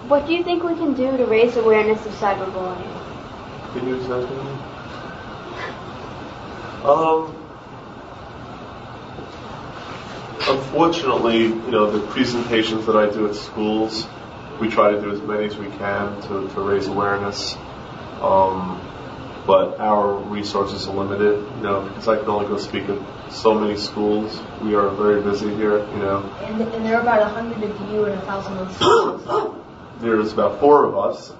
What do you think we can do to raise awareness of cyberbullying? Can you explain? Unfortunately, the presentations that I do at schools, we try to do as many as we can to raise awareness. But our resources are limited, because I can only go speak at so many schools. We are very busy here, And there are about 100 of you and 1,000 of schools. There's about 4 of us.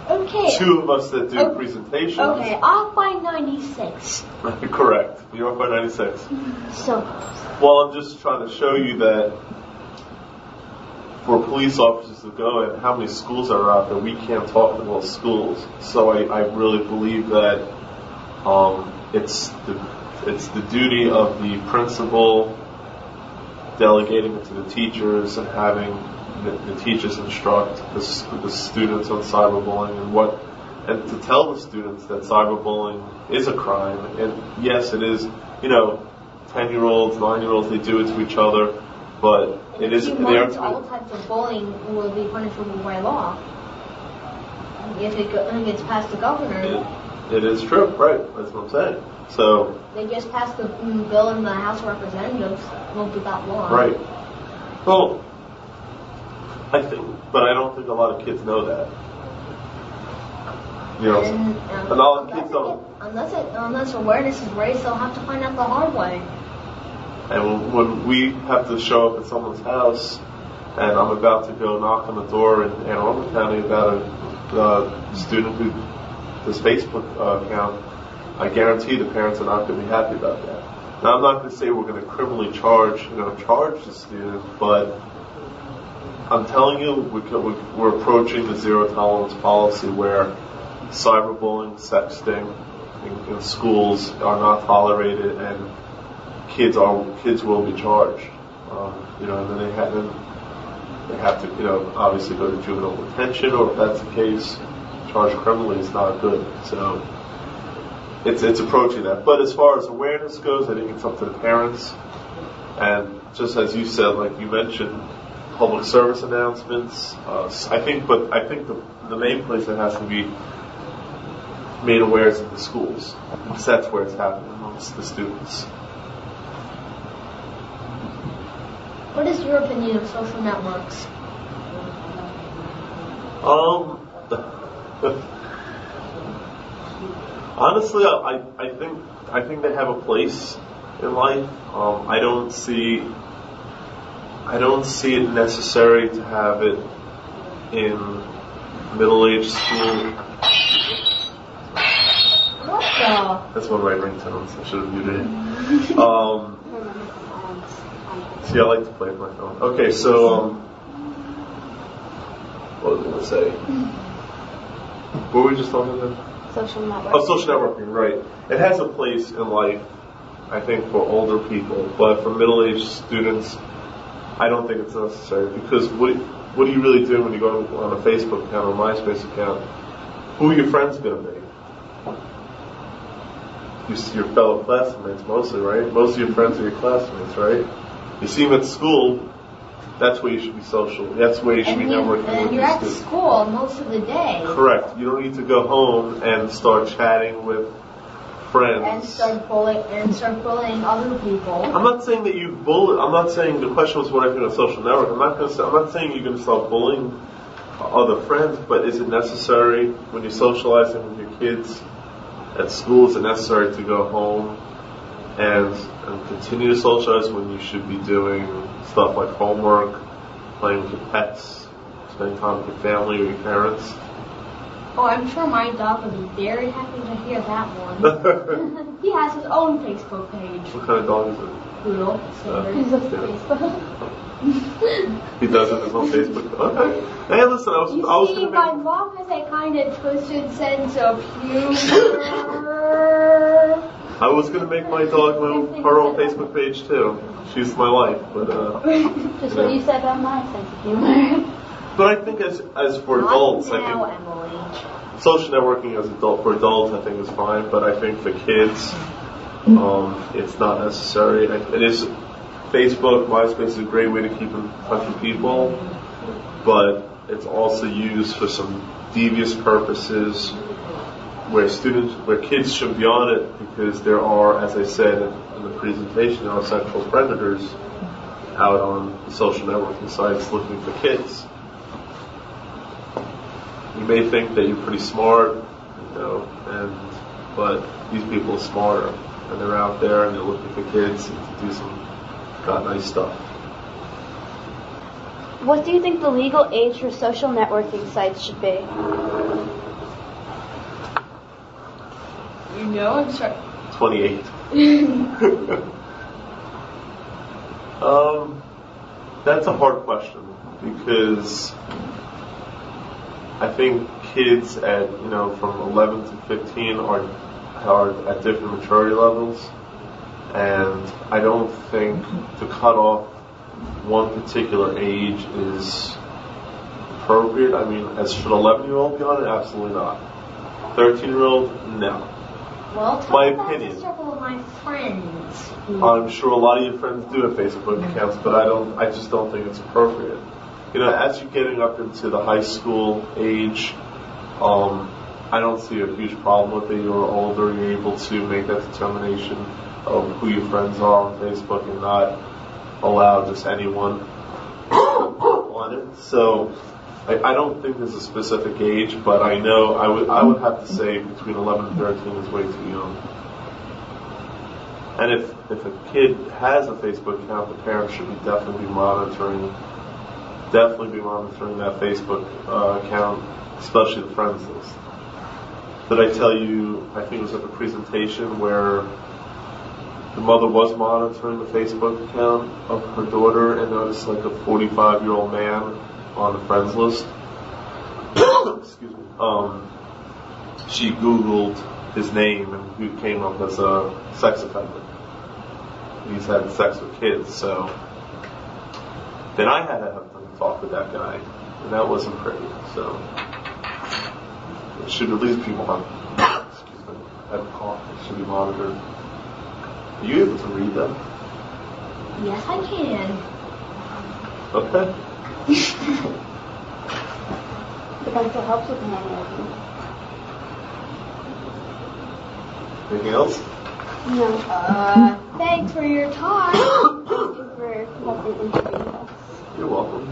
Okay. 2 of us that do presentations. Okay, off by 96. Correct. You're off by 96. So. Well, I'm just trying to show you that for police officers to go and how many schools are out there, we can't talk to those schools. So I really believe that it's the duty of the principal delegating it to the teachers and having the teachers instruct the students on cyberbullying and to tell the students that cyberbullying is a crime. And yes, it is, 10-year-olds, 9-year-olds, they do it to each other, but it is. All types of bullying will be punishable by law if it gets past the governor. It is true, right? That's what I'm saying. So they just passed the bill in the House of Representatives. Won't be that law. Right. Well, but I don't think a lot of kids know that. And a lot of kids don't. Unless awareness is raised, they'll have to find out the hard way. And when we have to show up at someone's house, and I'm about to go knock on the door in Anne Arundel County about a student who does Facebook account, I guarantee the parents are not going to be happy about that. Now, I'm not going to say we're going to criminally charge the student, but I'm telling you, we're approaching the zero tolerance policy where cyberbullying, sexting in schools are not tolerated, and kids will be charged. And then they have to, obviously go to juvenile detention, or if that's the case, charged criminally is not good. So it's approaching that. But as far as awareness goes, I think it's up to the parents. And just as you said, like you mentioned, public service announcements. I think the main place that has to be made aware is in the schools, because that's where it's happening amongst the students. What is your opinion of social networks? Honestly, I think they have a place in life. I don't see it necessary to have it in middle-aged school. That's one of my ringtones. I should have muted it. See, I like to play with my phone. Okay, so what was I going to say? What were we just talking about? Social networking. Oh, social networking, right. It has a place in life, I think, for older people, but for middle-aged students, I don't think it's necessary, because what do you really do when you go on a Facebook account or a MySpace account? Who are your friends going to be? Your fellow classmates mostly, right? Most of your friends are your classmates, right? You see them at school, that's where you should be social. That's where you should be networking. And you're at school most of the day. Correct. You don't need to go home and start chatting with friends. And start bullying other people. I'm not saying that you bully. I'm not saying the question was what I think of social network. I'm not saying you're going to start bullying other friends, but is it necessary when you're socializing with your kids at school? Is it necessary to go home and continue to socialize when you should be doing stuff like homework, playing with your pets, spending time with your family or your parents? Oh, I'm sure my dog would be very happy to hear that one. He has his own Facebook page. What kind of dog is it? Poodle. He's on Facebook. He does it his own Facebook. Okay. Hey, listen, I was my mom has a kind of twisted sense of humor. I was going to make my dog her own Facebook page too. She's my life, but just what you said about my sense of humor. But I think as for adults, Emily. Social networking for adults, I think is fine. But I think for kids, it's not necessary. It is Facebook, MySpace is a great way to keep in touch with people, but it's also used for some devious purposes where kids shouldn't be on it because there are, as I said in the presentation, there are sexual predators out on the social networking sites looking for kids. You may think that you're pretty smart, but these people are smarter, and they're out there and they're looking for kids to do some nice stuff. What do you think the legal age for social networking sites should be? I'm sorry. 28. That's a hard question because I think kids at from 11 to 15 are at different maturity levels, and I don't think to cut off one particular age is appropriate. I mean, should an 11-year-old be on it? Absolutely not. 13-year-old, no. Well, my opinion. Circle of my friends. I'm sure a lot of your friends do have Facebook accounts, but I just don't think it's appropriate. As you're getting up into the high school age, I don't see a huge problem with it. You're older, you're able to make that determination of who your friends are on Facebook and not allow just anyone on it. So I don't think there's a specific age, but I know I would have to say between 11 and 13 is way too young. And if a kid has a Facebook account, the parents should definitely be monitoring that Facebook account, especially the friends list. Did I tell you, I think it was at the presentation where the mother was monitoring the Facebook account of her daughter and noticed like a 45-year-old man on the friends list. Excuse me. She Googled his name and he came up as a sex offender. He's had sex with kids, so then I had to have to talk with that guy, and that wasn't pretty. So it should at least be monitored. Excuse me. I have a cough. It should be monitored. Are you able to read them? Yes, I can. Okay. The pencil helps with the handwriting. Anything else? No. Thanks for your time. Thank you for helping interview us. You're welcome.